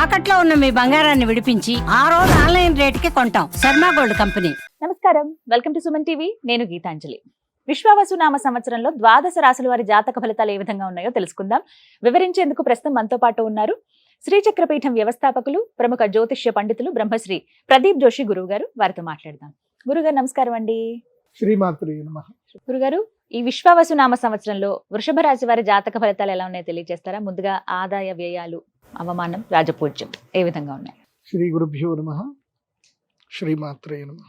తాకట్లో ఉన్న మీ బంగారాన్ని విడిపించి ఆ రోజు ఆన్లైన్ రేటుకి కొంటాం. Sharma gold company. నమస్కారం, వెల్కమ్ టు సుమన్ టీవీ. నేను గీతాంజలి. విశ్వావసునామ సంవత్సరంలో ద్వాదశ రాశుల వారి జాతక ఫలితాలు ఏ విధంగా ఉన్నాయో తెలుసుకుందాం. వివరించేందుకు ప్రస్తుతం మనతో పాటు ఉన్నారు శ్రీచక్రపీఠం వ్యవస్థాపకులు, ప్రముఖ జ్యోతిష్య పండితులు బ్రహ్మశ్రీ ప్రదీప్ జోషి గురువు గారు. వారితో మాట్లాడదాం. గురుగారు నమస్కారం అండి. శ్రీమాత్రే నమః. గురుగారు, ఈ విశ్వావసునామ సంవత్సరంలో వృషభ రాశి వారి జాతక ఫలితాలు ఎలా ఉన్నాయో తెలియజేస్తారా? ముందుగా ఆదాయ వ్యయాలు, అవమానం, రాజపూజ్యం ఏ విధంగా ఉన్నాయి? శ్రీ గురుభ్యో నమః. శ్రీమాత్రే నమః.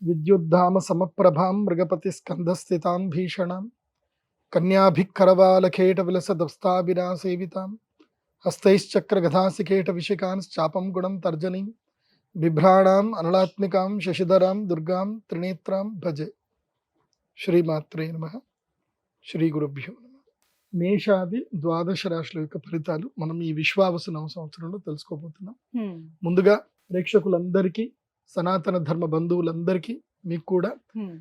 విద్యుద్ధామ సమప్రభాం మృగపతి స్కంధస్థితాం భీషణాం కన్యాభిక్కరవాలకేట విలసదస్తాభిరా సేవితాం హస్తైశ్చక్ర గదాసికేట విశికాంశ్చాపం గుణం తర్జనీం బిభ్రాణాం అనలాత్మికాం శశిధరాం దుర్గాం త్రినేత్రాం భజే. శ్రీమాత్రే నమః. శ్రీ గురుభ్యో నమః. మేషాది ద్వాదశ రాశుల యొక్క ఫలితాలు మనం ఈ విశ్వావసునామ సంవత్సరంలో తెలుసుకోబోతున్నాం. ముందుగా ప్రేక్షకులందరికీ, సనాతన ధర్మ బంధువులందరికీ, మీకు కూడా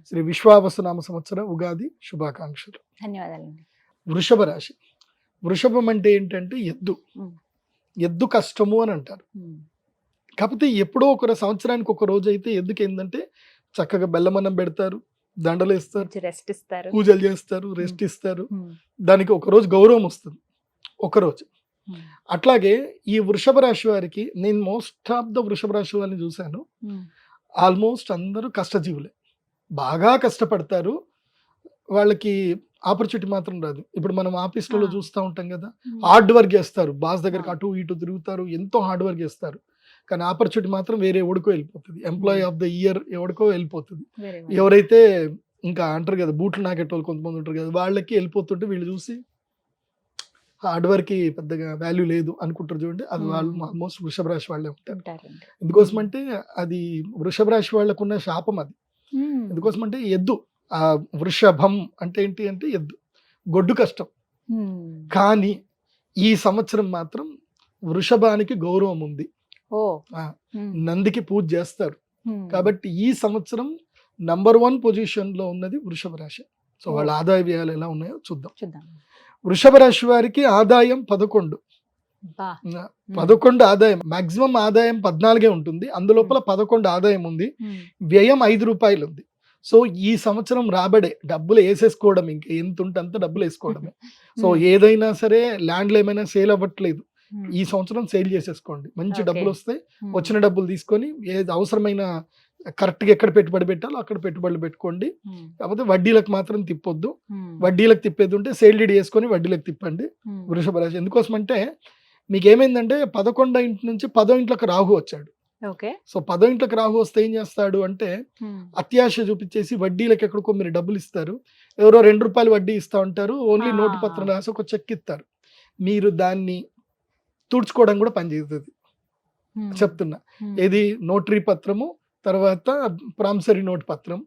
శ్రీ విశ్వావసునామ సంవత్సర ఉగాది శుభాకాంక్షలు. ధన్యవాదాలండి. వృషభ రాశి. వృషభం అంటే ఏంటంటే ఎద్దు. ఎద్దు కష్టము అని అంటారు. కాకపోతే ఎప్పుడో ఒక సంవత్సరానికి ఒక రోజు అయితే ఎద్దుకి ఏంటంటే చక్కగా బెల్లమన్నం పెడతారు, దండలు వేస్తారు, రెస్ట్ ఇస్తారు, పూజలు చేస్తారు, రెస్ట్ ఇస్తారు. దానికి ఒక రోజు గౌరవం వస్తుంది, ఒకరోజు. అట్లాగే ఈ వృషభ రాశి వారికి, నేను మోస్ట్ ఆఫ్ ద వృషభ రాశి వారిని చూశాను, ఆల్మోస్ట్ అందరూ కష్టజీవులే, బాగా కష్టపడతారు. వాళ్ళకి ఆపర్చునిటీ మాత్రం రాదు. ఇప్పుడు మనం ఆఫీస్లలో చూస్తూ ఉంటాం కదా, హార్డ్ వర్క్ చేస్తారు, బాస్ దగ్గరకు అటు ఇటు తిరుగుతారు, ఎంతో హార్డ్ వర్క్ చేస్తారు. కానీ ఆపర్చునిటీ మాత్రం వేరే ఎవడికో వెళ్ళిపోతుంది. ఎంప్లాయీ ఆఫ్ ద ఇయర్ ఎవడికో వెళ్ళిపోతుంది. ఎవరైతే ఇంకా అంటారు కదా, బూట్లు నాకెట్టోళ్ళు కొంతమంది ఉంటారు కదా, వాళ్ళకి వెళ్ళిపోతుంటే వీళ్ళు చూసి హార్డ్ వర్క్ పెద్దగా వాల్యూ లేదు అనుకుంటారు. చూడండి, అది వాళ్ళు ఆల్మోస్ట్ వృషభ రాశి వాళ్ళే ఉంటారు. ఎందుకోసమంటే అది వృషభ రాశి వాళ్ళకున్న శాపం అది. ఎందుకోసమంటే ఎద్దు, ఆ వృషభం అంటే ఏంటి అంటే ఎద్దు, గొడ్డు కష్టం. కానీ ఈ సంవత్సరం మాత్రం వృషభానికి గౌరవం ఉంది, నందికి పూజ చేస్తారు. కాబట్టి ఈ సంవత్సరం నంబర్ 1 పొజిషన్ లో ఉన్నది వృషభ రాశి. సో వాళ్ళ ఆదాయ వ్యయాలు ఎలా ఉన్నాయో చూద్దాం. వృషభ రాశి వారికి ఆదాయం 11 ఆదాయం, మాక్సిమం ఆదాయం 14 ఉంటుంది. అందులోపల 11 ఆదాయం ఉంది, వ్యయం 5 రూపాయలు ఉంది. సో ఈ సంవత్సరం రాబడే డబ్బులు వేసేసుకోవడం, ఇంకా ఎంత ఉంటే అంత డబ్బులు వేసుకోవడమే. సో ఏదైనా సరే, ల్యాండ్లు ఏమైనా సేల్ అవ్వట్లేదు, ఈ సంవత్సరం సేల్ చేసేసుకోండి, మంచి డబ్బులు వస్తాయి. వచ్చిన డబ్బులు తీసుకొని ఏది అవసరమైన కరెక్ట్గా ఎక్కడ పెట్టుబడి పెట్టాలో అక్కడ పెట్టుబడులు పెట్టుకోండి. కాకపోతే వడ్డీలకు మాత్రం తిప్పొద్దు. వడ్డీలకు తిప్పేది ఉంటే సేల్ డీడ్ చేసుకొని వడ్డీలకు తిప్పండి వృషభ రాశి. ఎందుకోసం అంటే మీకు ఏమైందంటే 11వ ఇంటి నుంచి 10వ ఇంట్లోకి రాహు వచ్చాడు. సో 10వ ఇంట్లోకి రాహు వస్తే ఏం చేస్తాడు అంటే అత్యాశ చూపించేసి వడ్డీలకు ఎక్కడికో మీరు డబ్బులు ఇస్తారు. ఎవరో 2 రూపాయలు వడ్డీ ఇస్తా ఉంటారు, ఓన్లీ నోటు పత్రం రాసి ఒక చెక్ ఇస్తారు. మీరు దాన్ని తుడుచుకోవడం కూడా పనిచేస్తుంది చెప్తున్నా. ఏది నోటరీ పత్రము, తర్వాత ప్రామిసరీ నోట్ పత్రం,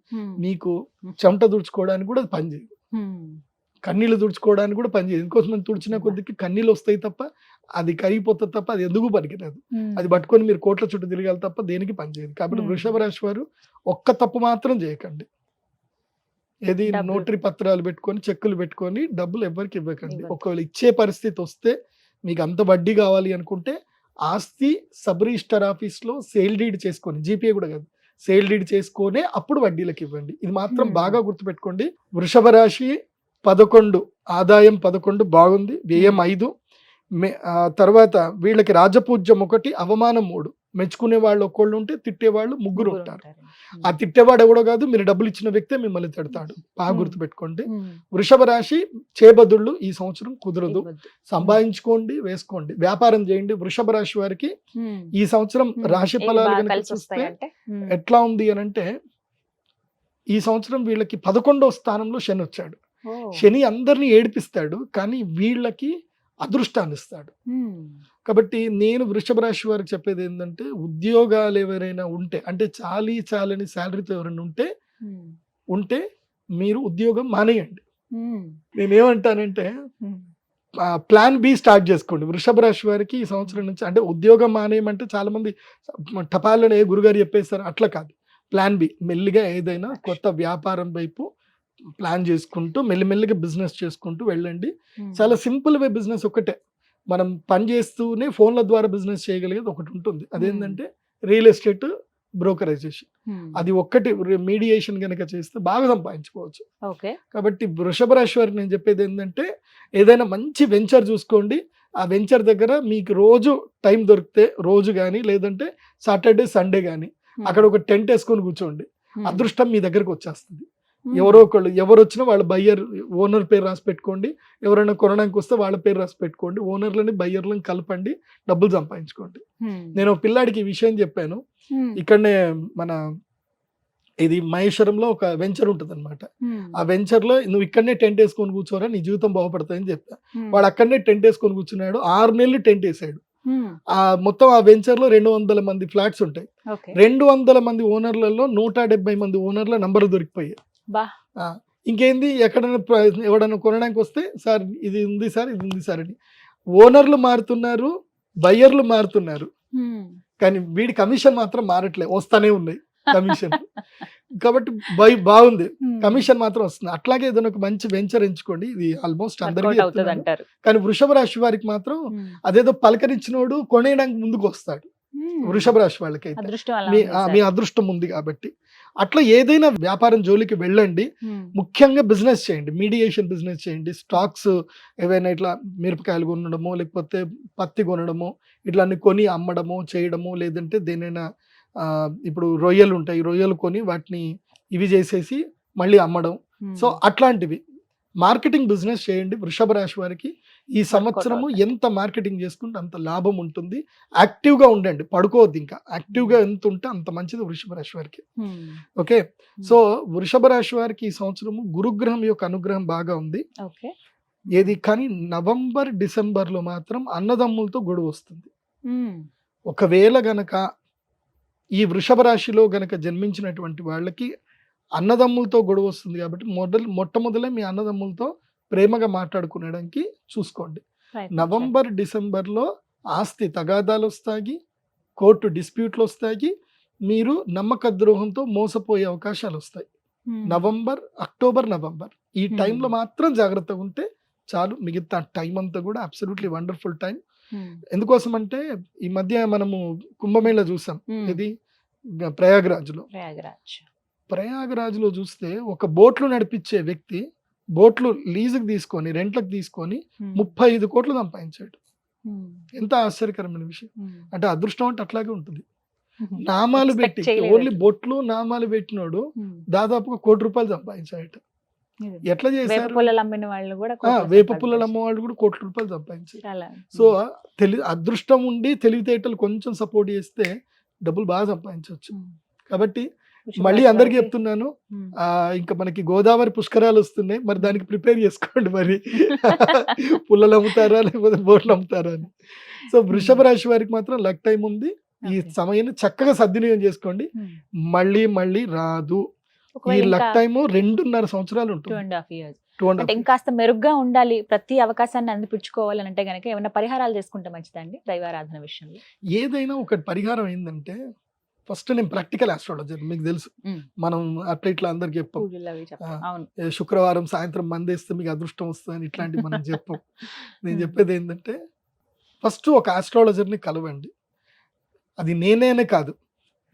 మీకు చెమట తుడుచుకోవడానికి కూడా పనిచేయదు, కన్నీళ్ళు తుడుచుకోవడానికి కూడా పనిచేయదు. ఇంకోసం తుడిచిన కొద్దికి కన్నీళ్ళు వస్తాయి తప్ప అది కరిగిపోతుంది తప్ప అది ఎందుకు పనికిరాదు. అది పట్టుకొని మీరు కోట్ల చుట్టూ తిరగాలి తప్ప దేనికి పనిచేయదు. కాబట్టి వృషభ రాశి వారు ఒక్క తప్పు మాత్రం చేయకండి. ఏది నోటరీ పత్రాలు పెట్టుకొని, చెక్కులు పెట్టుకొని డబ్బులు ఎవరికి ఇవ్వకండి. ఒకవేళ ఇచ్చే పరిస్థితి వస్తే, మీకు అంత వడ్డీ కావాలి అనుకుంటే ఆస్తి సబ్ రిజిస్టర్ ఆఫీస్ లో సేల్ డీడ్ చేసుకొని, జీపీఏ కూడా కాదు, సేల్ డీడ్ చేసుకొని అప్పుడు వడ్డీలకు ఇవ్వండి. ఇది మాత్రం బాగా గుర్తుపెట్టుకోండి. వృషభ రాశి 11 ఆదాయం 11 బాగుంది, వ్యయం 5. తర్వాత వీళ్ళకి రాజపూజ్యం 1, అవమానం 3. మెచ్చుకునే వాళ్ళు ఒకళ్ళు ఉంటే తిట్టేవాళ్ళు 3 ఉంటారు. ఆ తిట్టేవాడు ఎవడో కాదు, మీరు డబ్బులు ఇచ్చిన వ్యక్తే మిమ్మల్ని తిడతాడు. బాగా గుర్తుపెట్టుకోండి. వృషభ రాశి చేబదుళ్ళు ఈ సంవత్సరం కుదరదు. సంపాదించుకోండి, వేసుకోండి, వ్యాపారం చేయండి. వృషభ రాశి వారికి ఈ సంవత్సరం రాశి ఫలాలు చూస్తే ఎట్లా ఉంది అని అంటే, ఈ సంవత్సరం వీళ్ళకి 11వ స్థానంలో శని వచ్చాడు. శని అందరినీ ఏడిపిస్తాడు, కానీ వీళ్ళకి అదృష్టాన్ని ఇస్తాడు. కాబట్టి నేను వృషభ రాశి వారికి చెప్పేది ఏంటంటే, ఉద్యోగాలు ఎవరైనా ఉంటే, అంటే చాలని శాలరీతో ఎవరైనా ఉంటే మీరు ఉద్యోగం మానేయండి. నేనేమంటానంటే ప్లాన్ బి స్టార్ట్ చేసుకోండి. వృషభ రాశి వారికి ఈ సంవత్సరం నుంచి, అంటే ఉద్యోగం మానేయమంటే చాలా మంది టపాలనే గురుగారు చెప్పేస్తారు, అట్లా కాదు. ప్లాన్ బి, మెల్లిగా ఏదైనా కొత్త వ్యాపారం వైపు ప్లాన్ చేసుకుంటూ మెల్లిమెల్లిగా బిజినెస్ చేసుకుంటూ వెళ్ళండి. చాలా సింపుల్ వే బిజినెస్ ఒకటే, మనం పని చేస్తూనే ఫోన్ల ద్వారా బిజినెస్ చేయగలిగేది ఒకటి ఉంటుంది. అదేంటంటే రియల్ ఎస్టేట్ బ్రోకరైజేషన్. అది ఒక్కటి మీడియేషన్ కనుక చేస్తే బాగా సంపాదించుకోవచ్చు. ఓకే. కాబట్టి వృషభ రాశి వారికి నేను చెప్పేది ఏంటంటే ఏదైనా మంచి వెంచర్ చూసుకోండి. ఆ వెంచర్ దగ్గర మీకు రోజు టైం దొరికితే రోజు కానీ లేదంటే సాటర్డే సండే కానీ అక్కడ ఒక టెంట్ వేసుకొని కూర్చోండి. అదృష్టం మీ దగ్గరకు వచ్చేస్తుంది. ఎవరో ఒకళ్ళు ఎవరు వచ్చినా వాళ్ళ బయ్యర్ ఓనర్ పేరు రాసి పెట్టుకోండి. ఎవరైనా కొనడానికి వస్తే వాళ్ళ పేరు రాసి పెట్టుకోండి. ఓనర్లని బయ్యర్లను కలపండి, డబ్బులు సంపాదించుకోండి. నేను ఒక పిల్లాడికి ఈ విషయం చెప్పాను. ఇక్కడనే మన ఇది మహేశ్వరంలో ఒక వెంచర్ ఉంటుంది అనమాట. ఆ వెంచర్ లో నువ్వు ఇక్కడనే టెంట్ వేసుకొని కూర్చోరా, నీ జీవితం బాగుపడుతుందని చెప్పా. వాడు అక్కడనే టెంట్ వేసుకొని కూర్చున్నాడు. 6 నెలలు టెంట్ వేసాడు. ఆ మొత్తం ఆ వెంచర్ లో 200 మంది ఫ్లాట్స్ ఉంటాయి. 200 మంది ఓనర్లలో 170 మంది ఓనర్ల నంబర్ దొరికిపోయాయి. ఇంకేంది, ఎవడన్నా కొనడానికి వస్తే సార్ ఇది ఉంది సార్, ఇది ఉంది సార్ అని. ఓనర్లు మారుతున్నారు, బయ్యర్లు మారుతున్నారు, కానీ వీడి కమిషన్ మాత్రం మారట్లేదు, వస్తానే ఉన్నాయి కమిషన్. కాబట్టి బాగుంది, కమిషన్ మాత్రం వస్తుంది. అట్లాగే ఏదైనా ఒక మంచి వెంచర్ ఎంచుకోండి. ఇది ఆల్మోస్ట్ అందరికీ చెప్తున్నాను. కానీ వృషభ రాశి వారికి మాత్రం అదేదో పలకరించినోడు కొనేయడానికి ముందుకు వస్తాడు. వృషభ రాశి వాళ్ళకి అయితే మీ అదృష్టం ఉంది కాబట్టి అట్లా ఏదైనా వ్యాపారం జోలికి వెళ్ళండి. ముఖ్యంగా బిజినెస్ చేయండి, మీడియేషన్ బిజినెస్ చేయండి. స్టాక్స్ ఏవైనా ఇట్లా మిరపకాయలు కొనడమో లేకపోతే పత్తి కొనడమో ఇట్లా అన్ని కొని అమ్మడమో చేయడమో, లేదంటే దేనైనా ఇప్పుడు రొయ్యలు ఉంటాయి, రొయ్యలు కొని వాటిని ఇవి చేసేసి మళ్ళీ అమ్మడం. సో అట్లాంటివి మార్కెటింగ్ బిజినెస్ చేయండి. వృషభ రాశి వారికి ఈ సంవత్సరము ఎంత మార్కెటింగ్ చేసుకుంటే అంత లాభం ఉంటుంది. యాక్టివ్గా ఉండండి, పడుకోవద్దు. ఇంకా యాక్టివ్గా ఎంత ఉంటే అంత మంచిది వృషభ రాశి వారికి. ఓకే. సో వృషభ రాశి వారికి ఈ సంవత్సరము గురుగ్రహం యొక్క అనుగ్రహం బాగా ఉంది. ఏది కానీ నవంబర్ డిసెంబర్లో మాత్రం అన్నదమ్ములతో గొడవ వస్తుంది. ఒకవేళ గనక ఈ వృషభ రాశిలో గనక జన్మించినటువంటి వాళ్ళకి అన్నదమ్ములతో గొడవ వస్తుంది. కాబట్టి మొట్టమొదలే మీ అన్నదమ్ములతో ప్రేమగా మాట్లాడుకునేడానికి చూసుకోండి. నవంబర్ డిసెంబర్లో ఆస్తి తగాదాలు వస్తాయి, కోర్టు డిస్ప్యూట్లు వస్తాయి, మీరు నమ్మక ద్రోహంతో మోసపోయే అవకాశాలు వస్తాయి. అక్టోబర్ నవంబర్ ఈ టైంలో మాత్రం జాగ్రత్తగా ఉంటే చాలు. మిగతా టైం అంతా కూడా అబ్సల్యూట్లీ వండర్ఫుల్ టైం. ఎందుకోసం అంటే ఈ మధ్య మనము కుంభమేళ చూసాం. ఇది ప్రయాగరాజ్లో చూస్తే ఒక బోట్లు నడిపించే వ్యక్తి బోట్లు లీజుకు తీసుకొని రెంట్లకు తీసుకొని 35 కోట్లు సంపాదించాడు. ఎంత ఆశ్చర్యకరమైన విషయం. అంటే అదృష్టం అంటే అట్లాగే ఉంటుంది. నామాలు పెట్టి ఓన్లీ బొట్లు నామాలు పెట్టినోడు దాదాపుగా ₹1 కోటి సంపాదించాడు. ఎట్లా చేశారు? వేప పుల్లలు అమ్మిన వాళ్ళు కూడా ₹1 కోటి సంపాదించారు. సో అదృష్టం ఉండి తెలివితేటలు కొంచెం సపోర్ట్ చేస్తే డబ్బులు బాగా సంపాదించవచ్చు. కాబట్టి మళ్ళీ అందరికి చెప్తున్నాను, ఇంకా మనకి గోదావరి పుష్కరాలు వస్తున్నాయి, మరి దానికి ప్రిపేర్ చేసుకోండి. మరి పుల్లలు అమ్ముతారా లేకపోతే బోట్లు అమ్ముతారా అని. సో వృషభ రాశి వారికి మాత్రం లక్ టైం ఉంది. ఈ సమయాన్ని చక్కగా సద్వినియోగం చేసుకోండి. మళ్ళీ రాదు. ఈ లక్ టైము 2.5 సంవత్సరాలు ఉంటుంది. 2.5 years. అంటే ఇంకాస్త మెరుగ్గా ఉండాలి, ప్రతి అవకాశాన్ని అందిపుచ్చుకోవాలని అంటే గనక ఏమైనా పరిహారాలు చేసుకుంటే మంచిదండి దైవారాధన విషయంలో? ఏదైనా ఒక పరిహారం ఏంటంటే, ఫస్ట్ నేను ప్రాక్టికల్ ఆస్ట్రాలజర్, మీకు తెలుసు. మనం అట్లా ఇట్లా అందరికి చెప్పాం, శుక్రవారం సాయంత్రం మందేస్తే మీకు అదృష్టం వస్తుందని ఇట్లాంటివి మనం చెప్పాం. నేను చెప్పేది ఏంటంటే, ఫస్ట్ ఒక ఆస్ట్రాలజర్ని కలవండి. అది నేనే కాదు,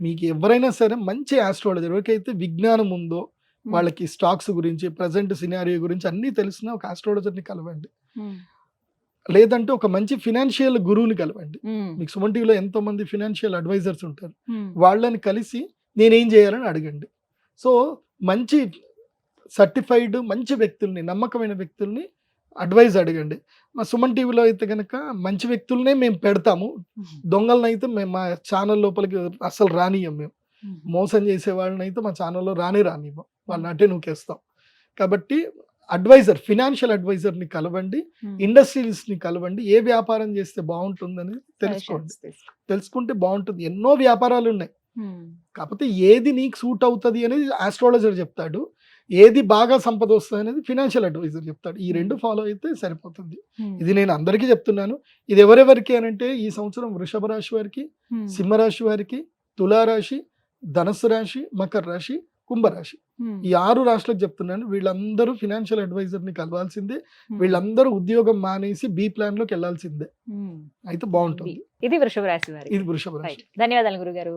మీకు ఎవరైనా సరే మంచి ఆస్ట్రాలజర్, ఎవరికైతే విజ్ఞానం ఉందో వాళ్ళకి స్టాక్స్ గురించి ప్రజెంట్ సినారియో గురించి అన్నీ తెలిసిన ఒక ఆస్ట్రాలజర్ని కలవండి. లేదంటే ఒక మంచి ఫినాన్షియల్ గురువుని కలవండి. మీకు సుమన్ టీవీలో ఎంతో మంది ఫినాన్షియల్ అడ్వైజర్స్ ఉంటారు, వాళ్ళని కలిసి నేనేం చేయాలని అడగండి. సో మంచి సర్టిఫైడ్ మంచి వ్యక్తుల్ని, నమ్మకమైన వ్యక్తుల్ని అడ్వైజ్ అడగండి. మా సుమన్ టీవీలో అయితే కనుక మంచి వ్యక్తులనే మేము పెడతాము, దొంగలను అయితే మేము మా ఛానల్ లోపలికి అసలు రానియం. మేము మోసం చేసే వాళ్ళని అయితే మా ఛానల్లో రానివ్వం, వాళ్ళని అటే నూకేస్తాం. కాబట్టి అడ్వైజర్, ఫినాన్షియల్ అడ్వైజర్ని కలవండి, ఇండస్ట్రియలిస్ట్ని కలవండి. ఏ వ్యాపారం చేస్తే బాగుంటుందని తెలుసుకుంటే బాగుంటుంది. ఎన్నో వ్యాపారాలు ఉన్నాయి, కాకపోతే ఏది నీకు సూట్ అవుతుంది అనేది ఆస్ట్రాలజర్ చెప్తాడు, ఏది బాగా సంపద వస్తుంది అనేది ఫినాన్షియల్ అడ్వైజర్ చెప్తాడు. ఈ 2 ఫాలో అయితే సరిపోతుంది. ఇది నేను అందరికీ చెప్తున్నాను. ఇది ఎవరెవరికి అనంటే, ఈ సంవత్సరం వృషభ రాశి వారికి, సింహరాశి వారికి, తులారాశి, ధనస్సు రాశి, మకర రాశి, కుంభరాశి ఈ 6 రాశులకు చెప్తున్నాను, వీళ్ళందరూ ఫినాన్షియల్ అడ్వైజర్ ని కలవాల్సిందే, వీళ్ళందరూ ఉద్యోగం మానేసి బి ప్లాన్ లోకి వెళ్లాల్సిందే, అయితే బాగుంటుంది. ఇది వృషభ రాశి వారి. ఇది వృషభ రాశి. ధన్యవాదాలు గురుగారు.